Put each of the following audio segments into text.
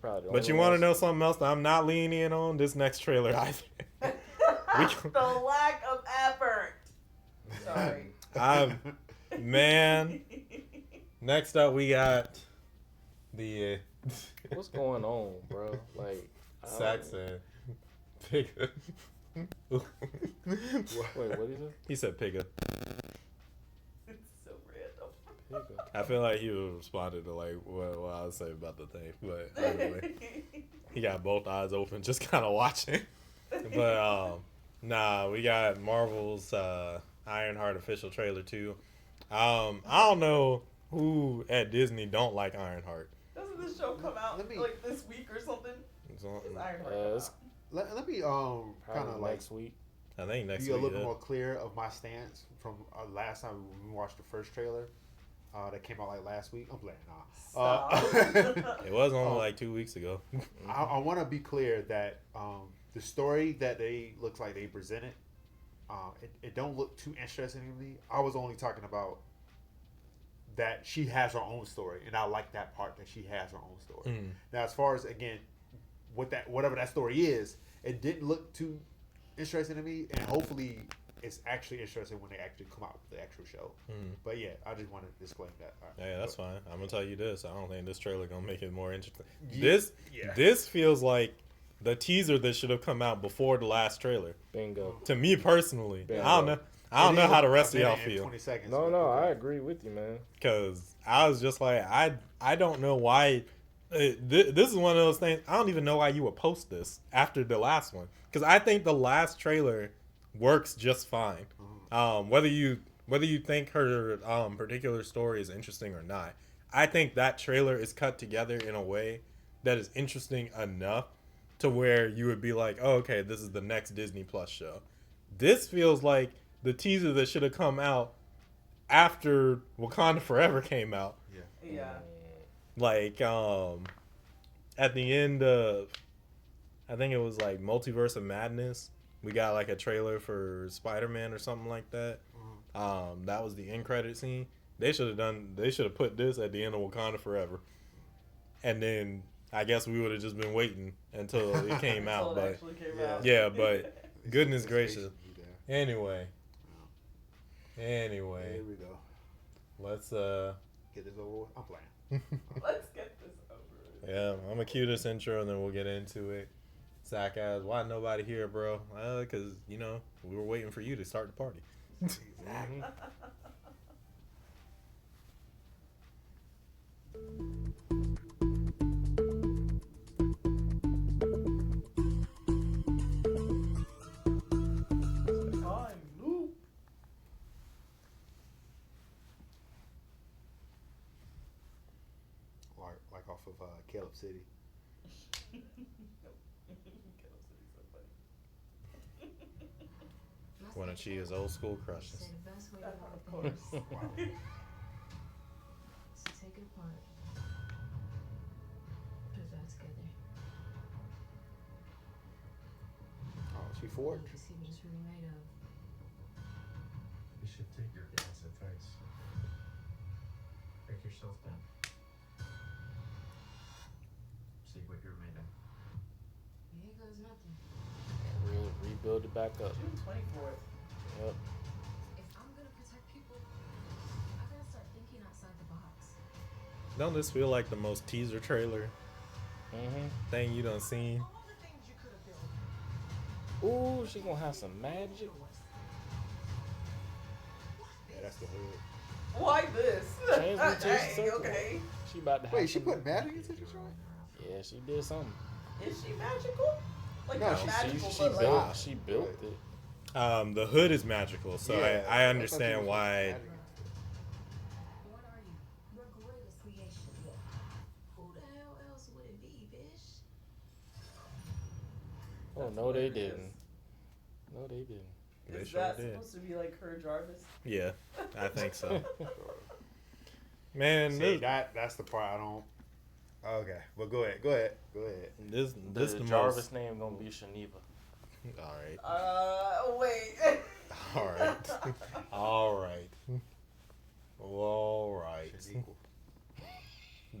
probably. But you want to know something else that I'm not leaning in on? This next trailer either. The lack of effort. Sorry. Man. Next up, we got the. What's going on, bro? Like Saxon. Pigga. Wait, what is it? He said pigga. It's so random. Pigga. I feel like he was responding to like what I was saying about the thing, but anyway, he got both eyes open, just kind of watching. But nah, we got Marvel's Ironheart official trailer too. I don't know who at Disney don't like Ironheart. Doesn't this show come out like this week or something? Is Ironheart let me kind of like next week. I think next be week. a little bit more clear of my stance from last time when we watched the first trailer that came out like last week. I'm playing It was only like 2 weeks ago. I want to be clear that the story that they looks like they presented, it don't look too interesting to me. I was only talking about that she has her own story, and I like that part that she has her own story. Mm. Now, as far as again, whatever that story is, it didn't look too interesting to me, and hopefully it's actually interesting when they actually come out with the actual show. Mm. But yeah, I just want to disclaim that. Yeah, that's fine. I'm gonna tell you this. I don't think this trailer gonna make it more interesting. Yeah. This feels like the teaser that should have come out before the last trailer. Bingo. To me personally, Bingo. I don't know how the rest of y'all feel. 20 seconds. No, I agree with you, man. Because I was just like, I don't know why. This is one of those things. I don't even know why you would post this after the last one. Because I think the last trailer works just fine. Whether you think her particular story is interesting or not, I think that trailer is cut together in a way that is interesting enough to where you would be like, oh, okay, this is the next Disney Plus show. This feels like the teaser that should have come out after Wakanda Forever came out. Yeah. Like, at the end of, I think it was like Multiverse of Madness, we got like a trailer for Spider-Man or something like that. That was the end credit scene. They should have put this at the end of Wakanda Forever. And then I guess we would have just been waiting until it came out. But yeah, but goodness gracious. Anyway. Here we go. Let's Get this over with. I'm playing. Let's get this over with. Yeah, I'm gonna cue this intro and then we'll get into it. Zach asks, why nobody here, bro? Because, we were waiting for you to start the party. Exactly. Like off of Caleb City. One of Chia's old school crushes. Of course. So take it apart. Put it back together. Oh, she forged? You can see what it's really made of. You should take your dad's advice. Break yourself down. See what you're made of. Here goes nothing. Rebuild it back up. June 24th. Yep. If I'm gonna protect people, I gotta start thinking outside the box. Don't this feel like the most teaser trailer thing you done seen? All the things you could have built. Ooh, she gonna have some magic. Yeah, that's the hood. Why this? Change the teacher Dang, circle. okay. She about to have Wait, she some- put magic into the joint? Yeah, she did something. Is she magical? Like, No, not she- magical, She but like... built. She built it. The hood is magical, so Yeah, I thought she understand was why. magic. What are you? Your greatest creation. Who the hell else would it be, bitch? Oh no, they didn't. No, they didn't. They Is sure that did. supposed to be like her Jarvis? Yeah, I think so. Man, See, that's the part I don't. Okay, well, go ahead. this The the Jarvis most. name gonna be Shaniva. All right, Wait. all right, all right, all right. Shaniqua.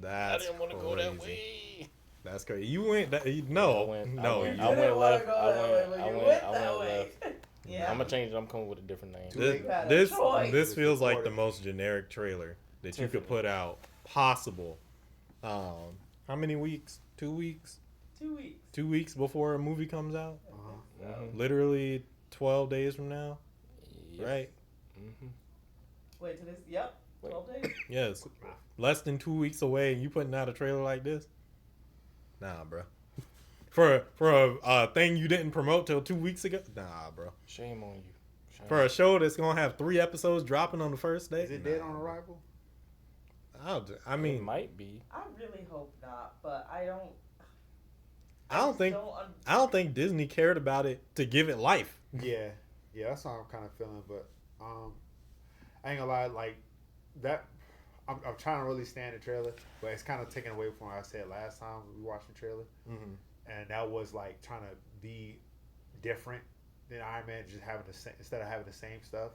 That's I didn't want to go that way. That's crazy. You went that I went left. I went left. Yeah. I'm gonna change it. I'm coming with a different name. This feels like the most generic trailer that you could put out possible. How many weeks? 2 weeks? 2 weeks. 2 weeks before a movie comes out? Literally 12 days from now? Yep. Right? Mm-hmm. Wait, today's, yep, 12 days. Yes. Less than 2 weeks away and you putting out a trailer like this? Nah, bro. For a thing you didn't promote till 2 weeks ago? Nah, bro. Shame on you. For a show that's going to have 3 episodes dropping on the first day? Is it dead on arrival? I mean, it might be. I really hope not, but I don't. I don't think Disney cared about it to give it life. Yeah, that's how I'm kind of feeling. But I ain't gonna lie, like that. I'm trying to really stand the trailer, but it's kind of taken away from what I said last time we watched the trailer, and that was like trying to be different than Iron Man, just having the same, instead of having the same stuff.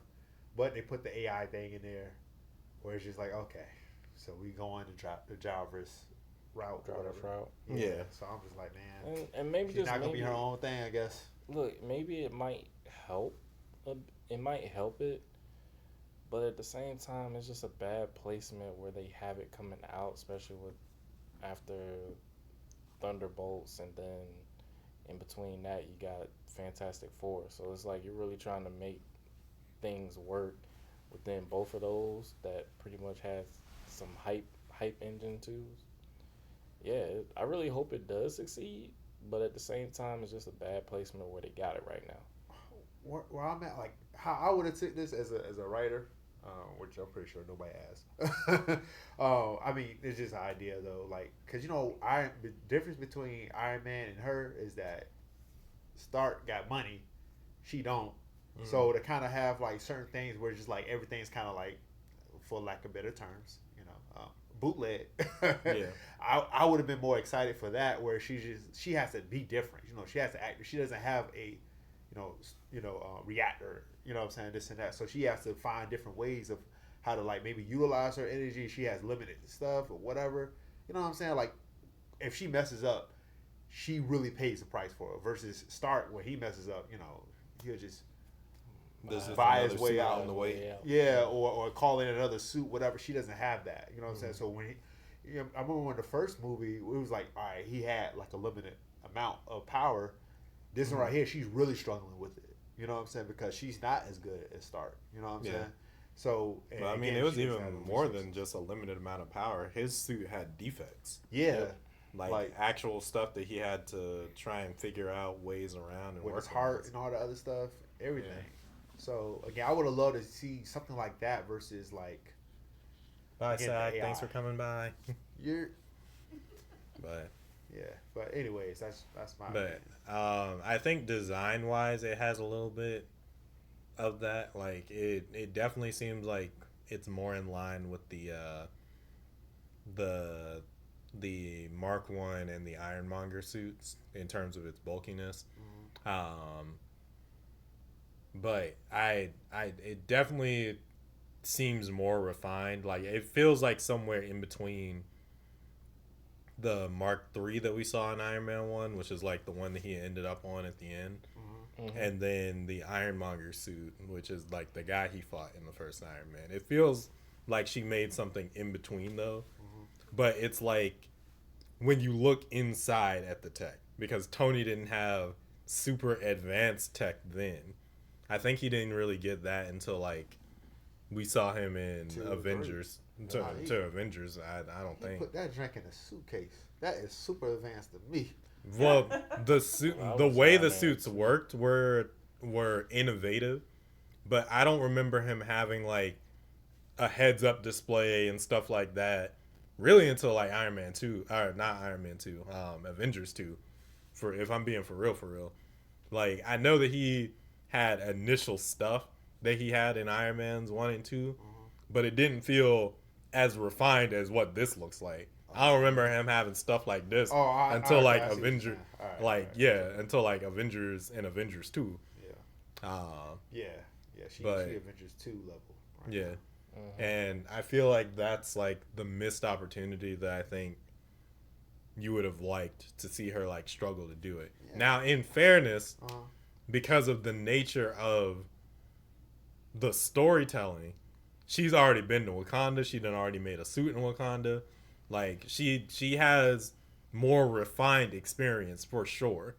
But they put the AI thing in there, where it's just like, okay, so we go on the Jarvis route. Yeah. So I'm just like, man, and maybe she's just not gonna maybe, be her own thing, I guess. Look, maybe it might help. It might help it, but at the same time, it's just a bad placement where they have it coming out, especially with after Thunderbolts, and then in between that you got Fantastic Four. So it's like you're really trying to make things work within both of those that pretty much has some hype engine too. Yeah, I really hope it does succeed, but at the same time, it's just a bad placement where they got it right now. Where I'm at, like how I would have took this as a writer, which I'm pretty sure nobody asked. I mean, it's just an idea though, like because the difference between Iron Man and her is that Stark got money, she don't. Mm-hmm. So to kind of have like certain things where it's just like everything's kind of like, for lack of better terms, bootleg. Yeah. I would have been more excited for that, where she has to be different. She has to act. She doesn't have a reactor. You know what I'm saying? This and that. So she has to find different ways of how to like maybe utilize her energy. She has limited stuff or whatever. You know what I'm saying? Like if she messes up, she really pays the price for it. Versus Stark, where he messes up, he'll just buy his way out on the way. Yeah, or call in another suit, whatever. She doesn't have that. You know what I'm saying? So when I remember when the first movie, it was like, all right, he had like a limited amount of power. This one right here, she's really struggling with it. You know what I'm saying? Because she's not as good as Stark. You know what I'm saying? So, but I mean, it was even more than just a limited amount of power. His suit had defects. Yeah. Like actual stuff that he had to try and figure out ways around and with work his heart and all the other stuff, everything. Yeah. So again, I would have loved to see something like that versus like. Bye, Zach. Thanks for coming by. But yeah, but anyways, that's my. But I think design wise, it has a little bit of that. Like it definitely seems like it's more in line with the Mark I and the Ironmonger suits in terms of its bulkiness. Mm-hmm. But it definitely seems more refined. Like it feels like somewhere in between the Mark III that we saw in Iron Man 1, which is like the one that he ended up on at the end, mm-hmm. and then the Ironmonger suit, which is like the guy he fought in the first Iron Man. It feels like she made something in between though, mm-hmm. but it's like when you look inside at the tech, because Tony didn't have super advanced tech then. I think he didn't really get that until like we saw him in Avengers. To Avengers, I don't think. Put that drink in a suitcase. That is super advanced to me. Well, the suit, the way the suits worked were innovative, but I don't remember him having like a heads up display and stuff like that. Really, until like Iron Man 2, or not Iron Man 2, Avengers 2. For if I'm being for real, like I know that he had initial stuff that he had in Iron Man's 1 and 2, mm-hmm. but it didn't feel as refined as what this looks like. I don't remember him having stuff like this until like Avengers, until like Avengers and Avengers 2. Yeah. She Avengers 2 level. Right yeah, and I feel like that's like the missed opportunity that I think you would have liked to see her like struggle to do it. Yeah. Now, in fairness, because of the nature of the storytelling, she's already been to Wakanda. She done already made a suit in Wakanda. Like she has more refined experience for sure,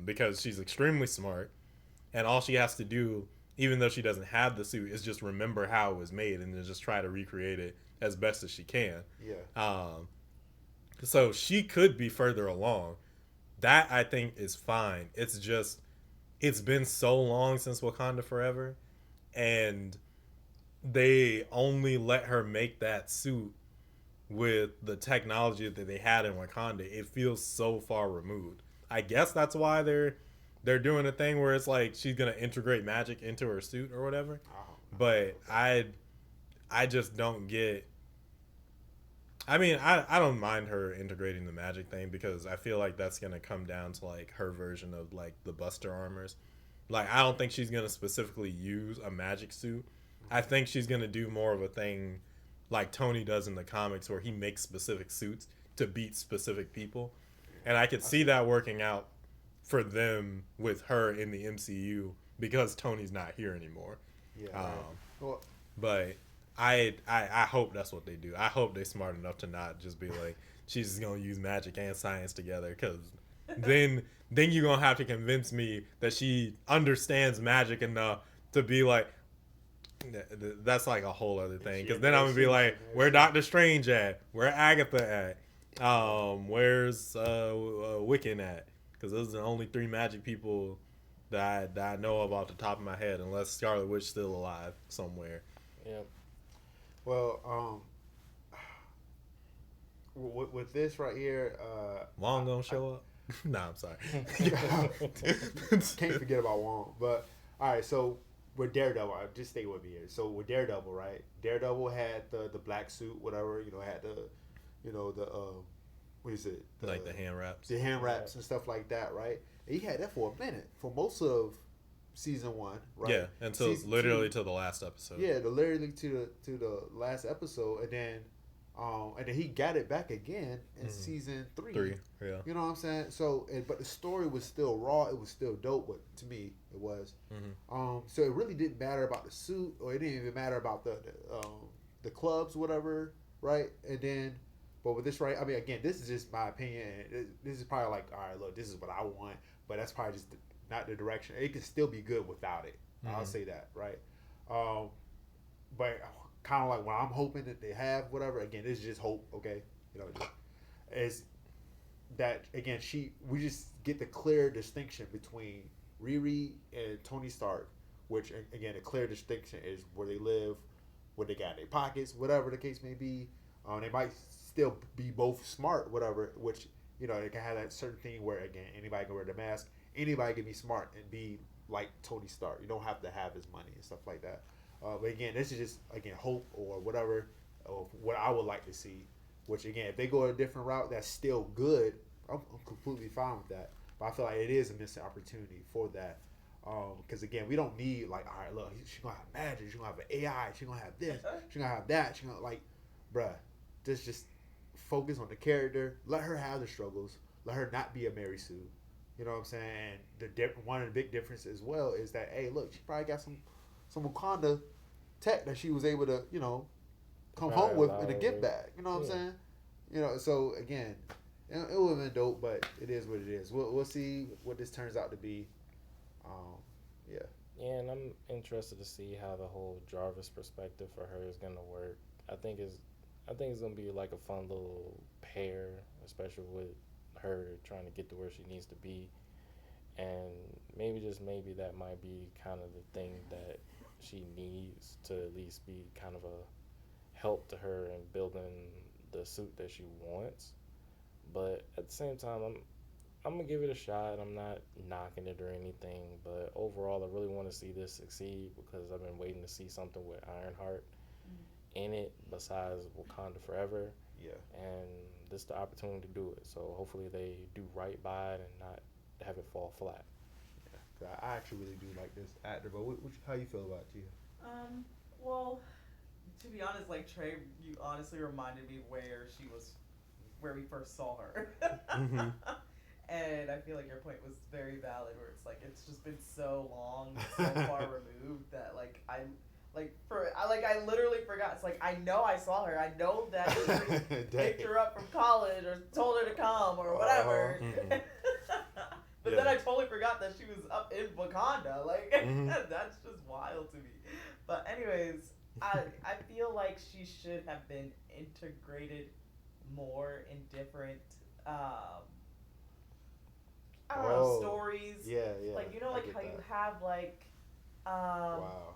because she's extremely smart, and all she has to do, even though she doesn't have the suit, is just remember how it was made and then just try to recreate it as best as she can. Yeah. So she could be further along. That I think is fine. It's just it's been so long since Wakanda Forever, and they only let her make that suit with the technology that they had in Wakanda. It feels so far removed. I guess that's why they're doing a thing where it's like she's gonna integrate magic into her suit or whatever. But I just don't get. I mean, I don't mind her integrating the magic thing because I feel like that's gonna come down to like her version of like the Buster armors. Like I don't think she's gonna specifically use a magic suit. I think she's gonna do more of a thing like Tony does in the comics where he makes specific suits to beat specific people. And I could see that working out for them with her in the MCU because Tony's not here anymore. Yeah. But I hope that's what they do. I hope they're smart enough to not just be like, she's just going to use magic and science together, because then you're going to have to convince me that she understands magic enough to be like, that's like a whole other thing. Because then I'm going to be like, where Doctor Strange at? Where Agatha at? Where's Wiccan at? Because those are the only 3 magic people that I know of off the top of my head, unless Scarlet Witch's still alive somewhere. Yep. Well, with this right here, Wong gonna show up? Nah, I'm sorry. Can't forget about Wong. But all right, so with Daredevil, just stay with me here. So with Daredevil, right? Daredevil had the black suit, whatever. Had the what is it? Like the hand wraps. The hand wraps and stuff like that, right? And he had that for a minute, for most of season 1, right? Yeah, until literally to the last episode. Yeah, literally to the last episode, and then he got it back again in season 3. Yeah. You know what I'm saying? So, but the story was still raw. It was still dope. But to me, it was. So it really didn't matter about the suit, or it didn't even matter about the clubs, whatever, right? And then, but with this, right? I mean, again, this is just my opinion. This is probably like, all right, look, this is what I want, but that's probably just not the direction. It can still be good without it. I'll say that, right? But kind of like what I'm hoping that they have, whatever. Again, this is just hope, okay? Is that again? We just get the clear distinction between Riri and Tony Stark, which again, a clear distinction is where they live, what they got in their pockets, whatever the case may be. They might still be both smart, whatever. Which they can have that certain thing where again, anybody can wear the mask. Anybody can be smart and be like Tony Stark. You don't have to have his money and stuff like that. But again, this is just hope or whatever, or what I would like to see. Which again, if they go a different route, that's still good. I'm completely fine with that. But I feel like it is a missing opportunity for that. Because again, we don't need all right, look, she's gonna have magic, she's gonna have an AI, she's gonna have this, she's gonna have that, she's gonna bruh, just focus on the character. Let her have the struggles. Let her not be a Mary Sue. You know what I'm saying? And one of the big differences as well is that, hey, look, she probably got some Wakanda tech that she was able to, come home with in a gift bag. You know what I'm saying? So again, it would have been dope, but it is what it is. We'll see what this turns out to be. Yeah, and I'm interested to see how the whole Jarvis perspective for her is gonna work. I think it's gonna be like a fun little pair, especially with her trying to get to where she needs to be, and maybe that might be kind of the thing that she needs to at least be kind of a help to her in building the suit that she wants. But at the same time, I'm gonna give it a shot. I'm not knocking it or anything, but overall, I really want to see this succeed because I've been waiting to see something with IronHeart in it besides Wakanda Forever. Yeah. And this is the opportunity to do it. So hopefully they do right by it and not have it fall flat. Yeah. I actually really do like this actor, but how you feel about Tia? Well, to be honest, like Trey, you honestly reminded me where she was where we first saw her. Mm-hmm. And I feel like your point was very valid, where it's like it's just been so long, so far removed that I literally forgot. It's like I know I saw her. I know that she picked her up from college or told her to come or whatever. Mm-hmm. But then I totally forgot that she was up in Wakanda. Like that's just wild to me. But anyways, I feel like she should have been integrated more in different I don't know, stories. Yeah. Like, you know, like how you have, like, wow.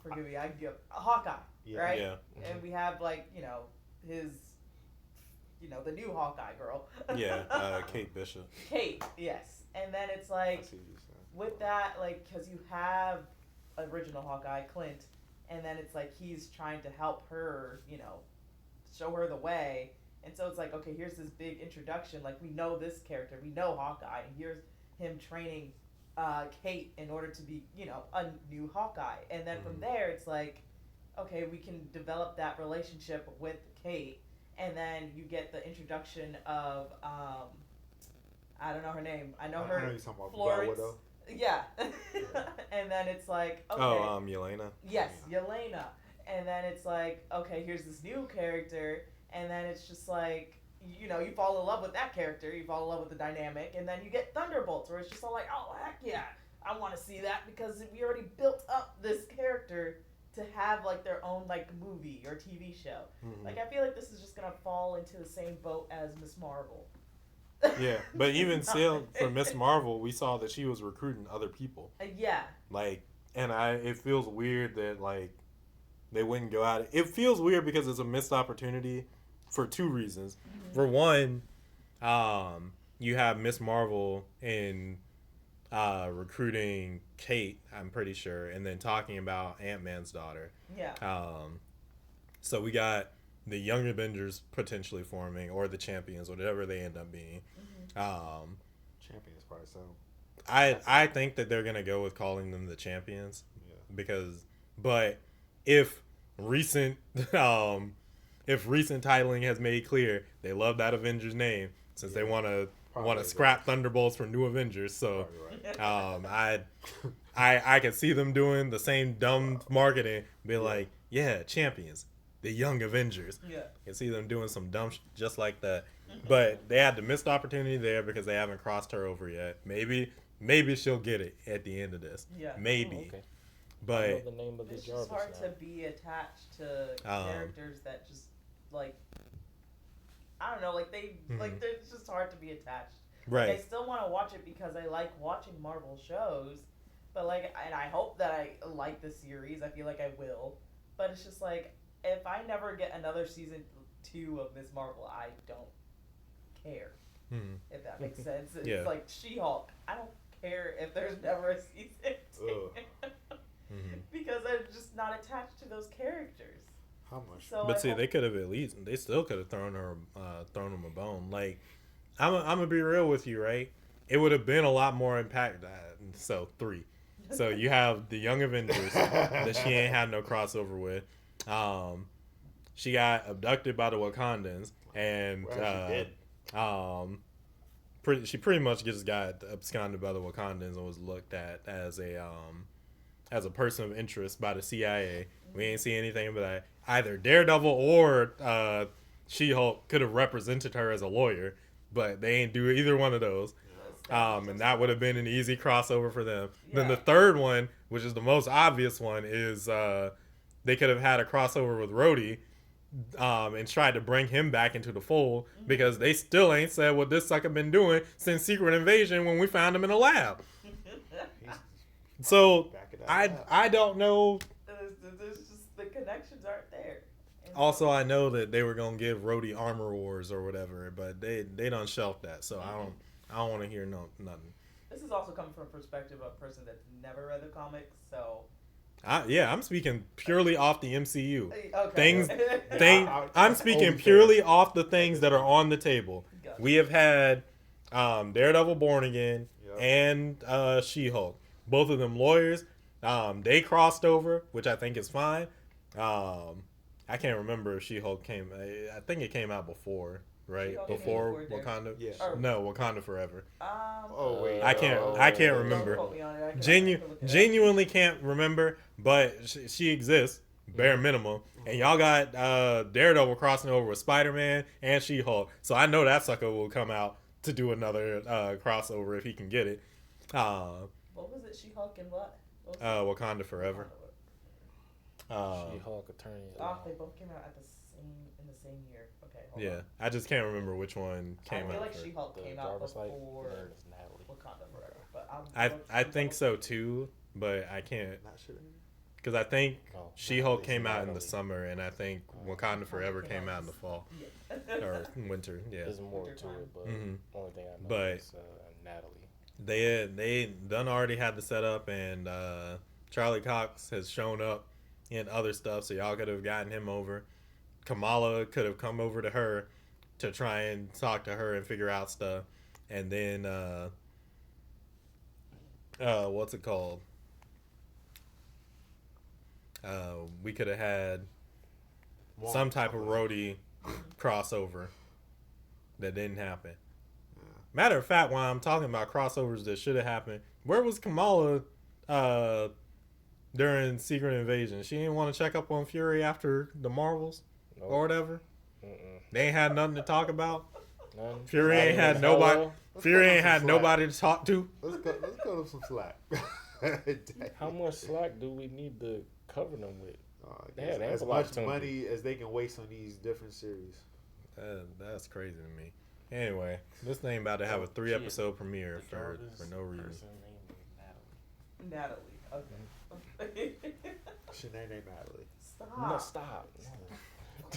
Forgive me, I give Hawkeye, right? Yeah. Mm-hmm. And we have, like, you know, his, you know, the new Hawkeye girl. Kate Bishop. Kate, yes. And then it's like, with that, like, because you have original Hawkeye, Clint, and then it's like he's trying to help her, you know, show her the way. And so it's like, okay, here's this big introduction. Like, we know this character. We know Hawkeye. And here's him training Kate in order to be, you know, a new Hawkeye. And then from there, it's like, okay, we can develop that relationship with Kate. And then you get the introduction of, I don't know her name. I know her. I know you're talking about Florence. Yeah. And then it's like, okay. Yelena. Yes, Yelena. And then it's like, okay, here's this new character. And then it's just like, you know, you fall in love with that character, you fall in love with the dynamic, and then you get Thunderbolts, where it's just all like, oh, heck yeah, I want to see that, because we already built up this character to have, like, their own, like, movie or TV show. Mm-hmm. Like, I feel like this is just going to fall into the same boat as Miss Marvel. Yeah, but even still, for Miss Marvel, we saw that she was recruiting other people. Yeah. Like, and it feels weird that, like, they wouldn't go out. It feels weird because it's a missed opportunity for two reasons. Mm-hmm. For one, you have Miss Marvel in recruiting Kate, I'm pretty sure, and then talking about Ant-Man's daughter. Yeah. So we got the Young Avengers potentially forming, or the Champions, whatever they end up being. Mm-hmm. Champions probably so. I think that they're gonna go with calling them the Champions, but if recent titling has made clear they love that Avengers name, since they want to scrap Thunderbolts for New Avengers, so right. I can see them doing the same dumb marketing, be like, yeah, Champions, the Young Avengers. Yeah, I can see them doing some dumb just like that. But they had the missed opportunity there because they haven't crossed her over yet. Maybe she'll get it at the end of this. Yeah, maybe. Oh, okay. But I know the name of the it's just hard to be attached to characters that just, like, I don't know, like they like it's just hard to be attached. Right. Like, I still want to watch it because I like watching Marvel shows, but like, and I hope that I like the series. I feel like I will, but it's just like, if I never get another season 2 of Miss Marvel, I don't care. If that makes sense. It's like She-Hulk. I don't care if there's never a season 2. Because I'm just not attached to those characters. How much? So but see, they could have they still could have thrown them a bone. Like, I'm gonna be real with you, right? It would have been a lot more impact. So 3. So you have the Young Avengers that she ain't had no crossover with. She got abducted by the Wakandans, and she pretty much just got absconded by the Wakandans and was looked at as a person of interest by the CIA. We ain't see anything about that. Either Daredevil or She-Hulk could have represented her as a lawyer, but they ain't do either one of those. And that would have been an easy crossover for them. Yeah. Then the third one, which is the most obvious one, is they could have had a crossover with Rhodey and tried to bring him back into the fold, because they still ain't said what this sucker been doing since Secret Invasion when we found him in a lab. So I don't know. There's just the connections aren't there. And also, I know that they were gonna give Rhodey Armor Wars or whatever, but they done shelved that. So I don't want to hear nothing. This is also coming from a perspective of a person that's never read the comics, so. I'm speaking purely off the MCU. Okay. I'm speaking purely off the things that are on the table. Gotcha. We have had Daredevil Born Again and She-Hulk. Both of them lawyers. They crossed over, which I think is fine. I can't remember if She-Hulk came. I think it came out before, right? She-Hulk came Before before there. Wakanda. Yeah. Or- No, Wakanda Forever. Oh wait. I can't Don't remember. quote me on it. I can look it up. Genuinely can't remember, but she exists, bare minimum. And y'all got Daredevil crossing over with Spider-Man and She-Hulk, so I know that sucker will come out to do another crossover if he can get it. What was it? She-Hulk and what? What was it? Wakanda Forever. She-Hulk Attorney. Oh, they both came out in the same year. Okay, hold Yeah, on. I just can't remember which one came I feel out like first. She-Hulk The came out Jarvis light. before There is Natalie. Wakanda Forever, but I think so too, but I can't Not sure. because I think Oh, She-Hulk Natalie's came out in the Natalie. summer, and I think Wakanda Forever came out in the fall Yeah. or winter. Yeah, There's more Winter to time. it, but Mhm. only thing I know But- is Natalie. they done already had the setup, and Charlie Cox has shown up in other stuff, so y'all could have gotten him over. Kamala could have come over to her to try and talk to her and figure out stuff, and then what's it called? We could have had some type of roadie crossover that didn't happen. Matter of fact, while I'm talking about crossovers that should have happened, where was Kamala during Secret Invasion? She didn't want to check up on Fury after the Marvels Nope. or whatever. Mm-mm. They ain't had nothing to talk about. None. Fury Not ain't even had nobody. Hello. Fury ain't some had slack. nobody to talk to. Let's cut him some slack. How much slack do we need to cover them with? They had as ample much opportunity. money as they can waste on these different series. That's crazy to me. Anyway, this thing about to have a 3-episode premiere The for Jarvis no reason. person named Natalie. Natalie. Okay. Shanae Natalie. Stop. No, stop. No.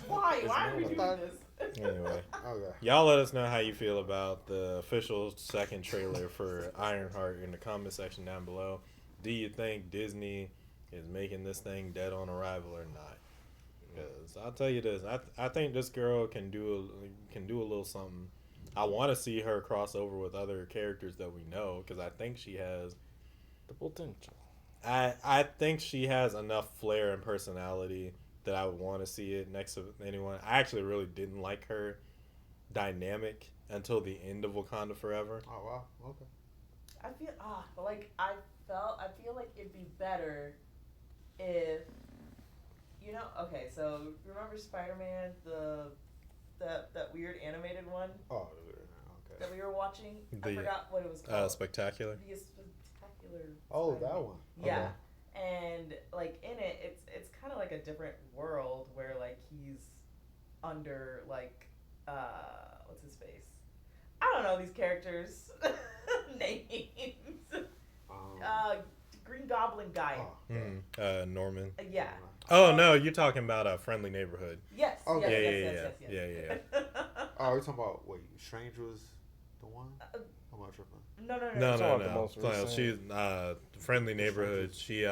Why? It's Why are we doing Natalie. this? Anyway, Okay. y'all let us know how you feel about the official second trailer for Ironheart in the comment section down below. Do you think Disney is making this thing dead on arrival or not? Because I'll tell you this, I think this girl can do a little something. I want to see her cross over with other characters that we know, because I think she has. The potential. I think she has enough flair and personality that I would want to see it next to anyone. I actually really didn't like her dynamic until the end of Wakanda Forever. Oh wow. Okay. I feel I feel like it'd be better if okay, so remember Spider-Man, that weird animated one Oh. Okay. that we were watching? I The, forgot what it was called. Spectacular. The Spectacular. Oh, that Spider-Man. one. Yeah. And like in it, it's kind of like a different world where like he's under like what's his face? I don't know these characters names. Green Goblin guy. Oh, okay. Norman. Yeah. Oh no, you're talking about a Friendly Neighborhood. Yes. Okay. Yes. Yeah. Oh, we're talking about Strange was the one. I'm not tripping. No. No, talking about the most So recent. she's Friendly Neighborhood. She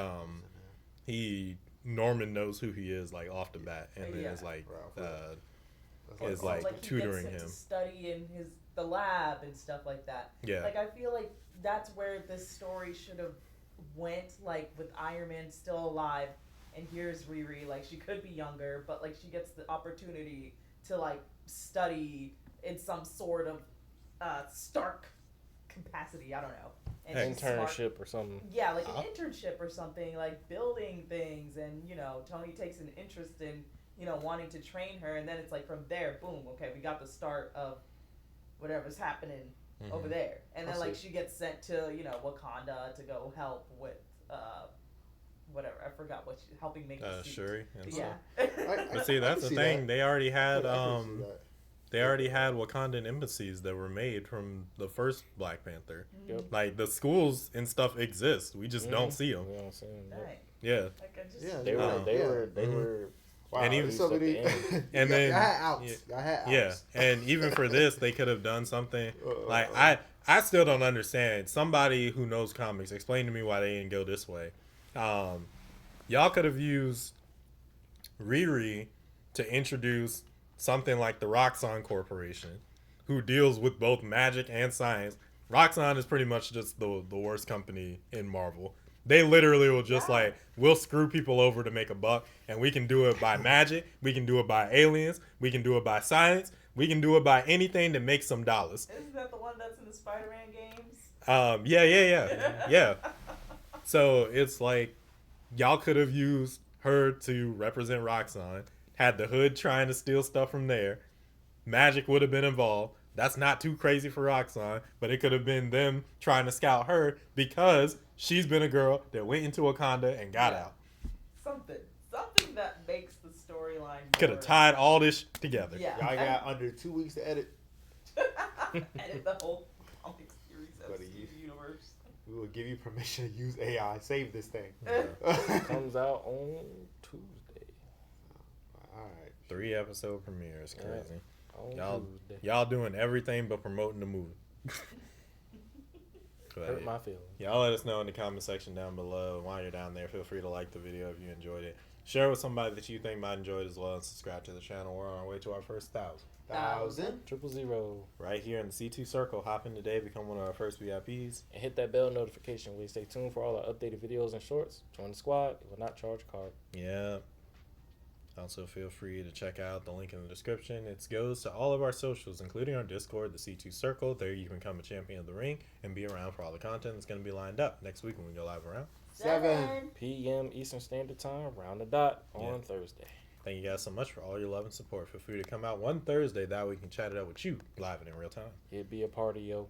Norman knows who he is like off the bat, and then Yeah. it's like Right. is So, like he gets tutoring sent him. to study in the lab and stuff like that. Yeah. Like I feel like that's where this story should have went, like with Iron Man still alive, and here's Riri, like she could be younger, but like she gets the opportunity to like study in some sort of Stark capacity. I don't know. And she's smart. Internship or something. Yeah, like an internship or something, like building things, and Tony takes an interest in wanting to train her, and then it's like from there, boom, okay, we got the start of whatever's happening over there, and then like she gets sent to Wakanda to go help with whatever, I forgot what helping make the suit. Shuri. And Yeah. But see, that's the thing. That. They already had I can see that. they already had Wakandan embassies that were made from the first Black Panther. Yep. Like the schools and stuff exist. We just don't see them. You know what I'm saying? Yep. Right. Yeah. Like I just, Yeah, They were. Um, They yeah. were. They Mhm. were. Wow, And even- there's so many. And then- I had outs. I had outs. Yeah, and even for this, they could have done something. Like I still don't understand. Somebody who knows comics, explain to me why they didn't go this way. Y'all could have used Riri to introduce something like the Roxxon Corporation, who deals with both magic and science. Roxxon is pretty much just the worst company in Marvel. They literally will just Yeah. like, we'll screw people over to make a buck, and we can do it by magic, we can do it by aliens, we can do it by science, we can do it by anything to make some dollars. Isn't that the one that's in the Spider-Man games? Yeah. So it's like, y'all could have used her to represent Roxxon, had the Hood trying to steal stuff from there. Magic would have been involved. That's not too crazy for Roxxon, but it could have been them trying to scout her because she's been a girl that went into Wakanda and got out. Something that makes the storyline. Could have tied all this together. Yeah. Y'all got under 2 weeks to edit. Edit the whole comic series of Buddy, the universe. We will give you permission to use AI. Save this thing. Comes out on Tuesday. All right. 3-episode premieres, crazy. On Tuesday. Y'all doing everything but promoting the movie. Hurt my feelings. Y'all let us know in the comment section down below. While you're down there, feel free to like the video if you enjoyed it. Share with somebody that you think might enjoy it as well, and subscribe to the channel. We're on our way to our first 1,000. 1,000. 000. Right here in the C2 circle. Hop in today, become one of our first VIPs. And hit that bell notification. We stay tuned for all our updated videos and shorts. Join the squad. It will not charge a card. Yeah. Also, feel free to check out the link in the description. It goes to all of our socials, including our Discord, the C2 Circle. There you can become a champion of the ring and be around for all the content that's going to be lined up next week when we go live around 7 p.m. Eastern Standard Time, round the dot on Thursday. Thank you guys so much for all your love and support. Feel free to come out one Thursday. That way we can chat it up with you live and in real time. It'd be a party, yo.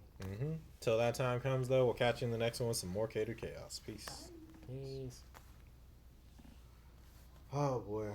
Till that time comes, though, we'll catch you in the next one with some more Catered Chaos. Peace. Peace. Oh boy.